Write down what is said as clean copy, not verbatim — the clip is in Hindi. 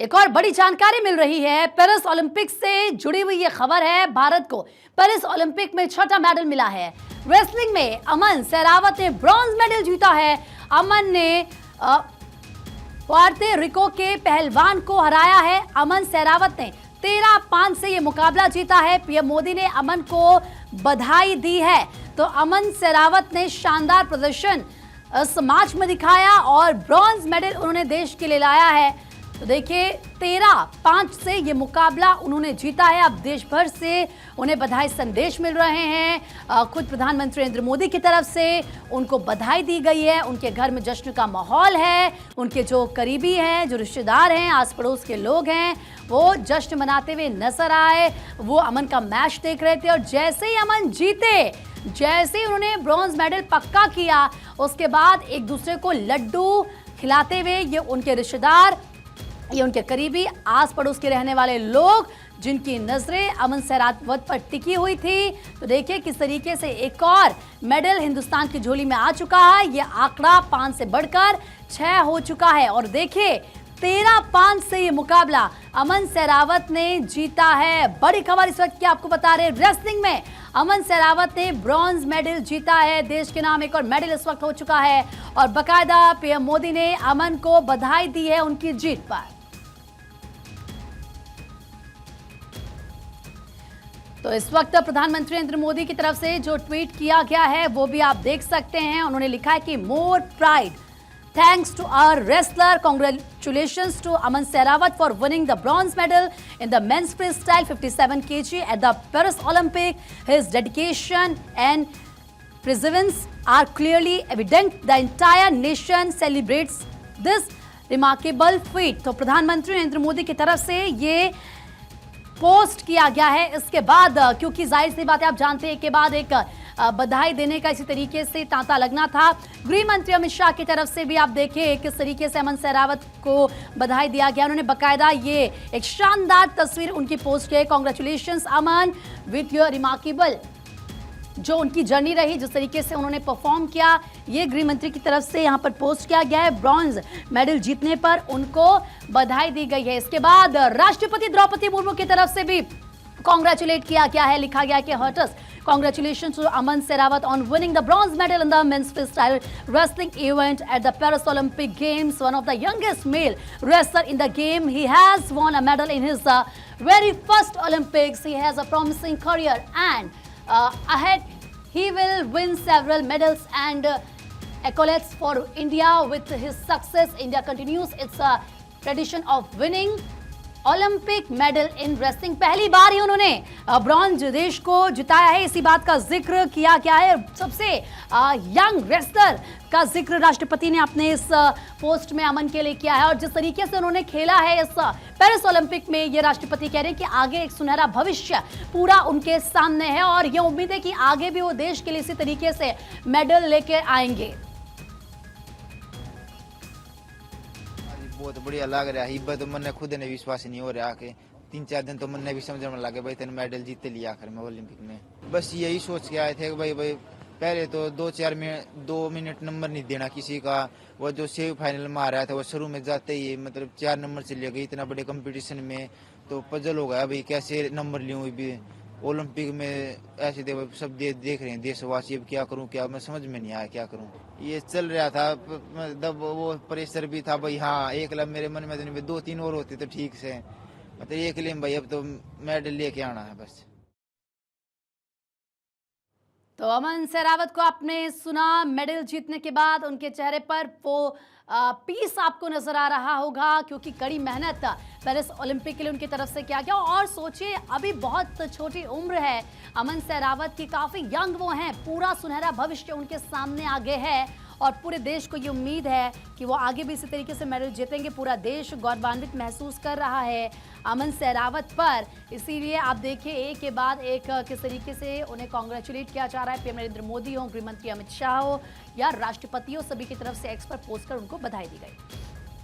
एक और बड़ी जानकारी मिल रही है। पेरिस ओलंपिक से जुड़ी हुई ये खबर है। भारत को पेरिस ओलंपिक में छठा मेडल मिला है। रेसलिंग में अमन सहरावत ने ब्रॉन्ज मेडल जीता है। अमन ने पुर्तो रिको के पहलवान को हराया है। अमन सहरावत ने 13-5 से ये मुकाबला जीता है। पीएम मोदी ने अमन को बधाई दी है। तो अमन सहरावत ने शानदार प्रदर्शन इस मैच में दिखाया और ब्रॉन्ज मेडल उन्होंने देश के लिए लाया है। तो देखिए 13-5 से ये मुकाबला उन्होंने जीता है। अब देश भर से उन्हें बधाई संदेश मिल रहे हैं। खुद प्रधानमंत्री नरेंद्र मोदी की तरफ से उनको बधाई दी गई है। उनके घर में जश्न का माहौल है। उनके जो करीबी हैं, जो रिश्तेदार हैं, आस पड़ोस के लोग हैं, वो जश्न मनाते हुए नजर आए। वो अमन का मैच देख रहे थे और जैसे ही अमन जीते, जैसे ही उन्होंने ब्रॉन्ज मेडल पक्का किया, उसके बाद एक दूसरे को लड्डू खिलाते हुए ये उनके रिश्तेदार, ये उनके करीबी, आस पड़ोस के रहने वाले लोग जिनकी नजरें अमन सहरावत पर टिकी हुई थी। तो देखिए किस तरीके से एक और मेडल हिंदुस्तान की झोली में आ चुका है। ये आंकड़ा 5 से बढ़कर 6 हो चुका है और देखिए 13-5 से ये मुकाबला अमन सहरावत ने जीता है। बड़ी खबर इस वक्त की आपको बता रहे, रेसलिंग में अमन सहरावत ने ब्रॉन्ज मेडल जीता है। देश के नाम एक और मेडल इस वक्त हो चुका है और बाकायदा पीएम मोदी ने अमन को बधाई दी है उनकी जीत पर। तो इस वक्त प्रधानमंत्री नरेंद्र मोदी की तरफ से जो ट्वीट किया गया है वो भी आप देख सकते हैं। उन्होंने लिखा है कि more pride thanks to our wrestler, congratulations to Aman Sehrawat for winning the bronze medal in the men's freestyle 57 kg at the Paris Olympic. His dedication and perseverance are clearly evident. The entire nation celebrates this remarkable feat. तो प्रधानमंत्री नरेंद्र मोदी की तरफ से ये पोस्ट किया गया है। इसके बाद क्योंकि जाहिर सी बात है, आप जानते हैं के बाद एक बधाई देने का इसी तरीके से तांता लगना था। गृह मंत्री अमित शाह की तरफ से भी आप देखिए किस तरीके से अमन सहरावत को बधाई दिया गया। उन्होंने बकायदा ये एक शानदार तस्वीर उनकी पोस्ट की है। Congratulations Aman with your remarkable, जो उनकी जर्नी रही, जिस तरीके से उन्होंने परफॉर्म किया, ये गृह मंत्री की तरफ से यहाँ पर पोस्ट किया गया है। ब्रॉन्ज मेडल जीतने पर उनको बधाई दी गई है। इसके बाद राष्ट्रपति द्रौपदी मुर्मू की तरफ से भी कांग्रेचुलेट किया गया है। लिखा गया कि hertz congratulations to Aman Sehrawat on winning the bronze medal in the men's freestyle wrestling event at the Paris Olympic Games. One of the youngest male wrestler in the game, he has won a medal in his very first Olympics. He has a promising career and ahead he will win several medals and accolades for India. With his success, India continues its tradition of winning Olympic medal in wrestling. पहली बार ही उन्होंने ब्रॉन्ज देश को जिताया है, इसी बात का जिक्र किया गया है। सबसे यंग रेसलर का जिक्र राष्ट्रपति ने अपने इस पोस्ट में अमन के लिए किया है और जिस तरीके से उन्होंने खेला है इस पेरिस ओलंपिक में, ये राष्ट्रपति कह रहे हैं कि आगे एक सुनहरा भविष्य पूरा उनके सामने है और ये उम्मीद है कि आगे भी वो देश के लिए इसी तरीके से मेडल लेकर आएंगे। बहुत बढ़िया लग रहा है। इब्बा तो मन ने खुद ने विश्वास नहीं हो रहा कि 3-4 दिन तो मन ने भी समझ में लगे भाई तेने मेडल जीत लिया आखिर में ओलंपिक में। बस यही सोच के आए थे कि भाई पहले तो 2 मिनट नंबर नहीं देना किसी का। वो जो सेमीफाइनल में आ रहा था वो शुरू में जाते ही मतलब 4 नंबर से ले गई इतना बड़े कंपटीशन में, तो पजल हो गया भाई कैसे नंबर लूँ भी ओलंपिक में। ऐसे सब देख रहे हैं देशवासी, अब क्या करूं, क्या मैं समझ में नहीं आया क्या करूं। ये चल रहा था मतलब वो प्रेशर भी था भाई। हाँ, एक लब मेरे मन में तो नहीं, 2-3 और होते तो ठीक से, मतलब एक लिए भाई अब तो मेडल लेके आना है बस। तो अमन सहरावत को आपने सुना। मेडल जीतने के बाद उनके चेहरे पर वो पीस आपको नजर आ रहा होगा क्योंकि कड़ी मेहनत पेरिस ओलंपिक के लिए उनकी तरफ से किया गया। और सोचिए अभी बहुत छोटी उम्र है अमन सहरावत की, काफी यंग वो हैं, पूरा सुनहरा भविष्य उनके सामने आगे है और पूरे देश को ये उम्मीद है कि वो आगे भी इसी तरीके से मेडल जीतेंगे। पूरा देश गौरवान्वित महसूस कर रहा है अमन सहरावत पर। इसीलिए आप देखिए एक के बाद एक किस तरीके से उन्हें कांग्रेचुलेट किया जा रहा है। पीएम नरेंद्र मोदी हो, गृह मंत्री अमित शाह हो या राष्ट्रपति हो, सभी की तरफ से एक्स पर पोस्ट कर उनको बधाई दी गई।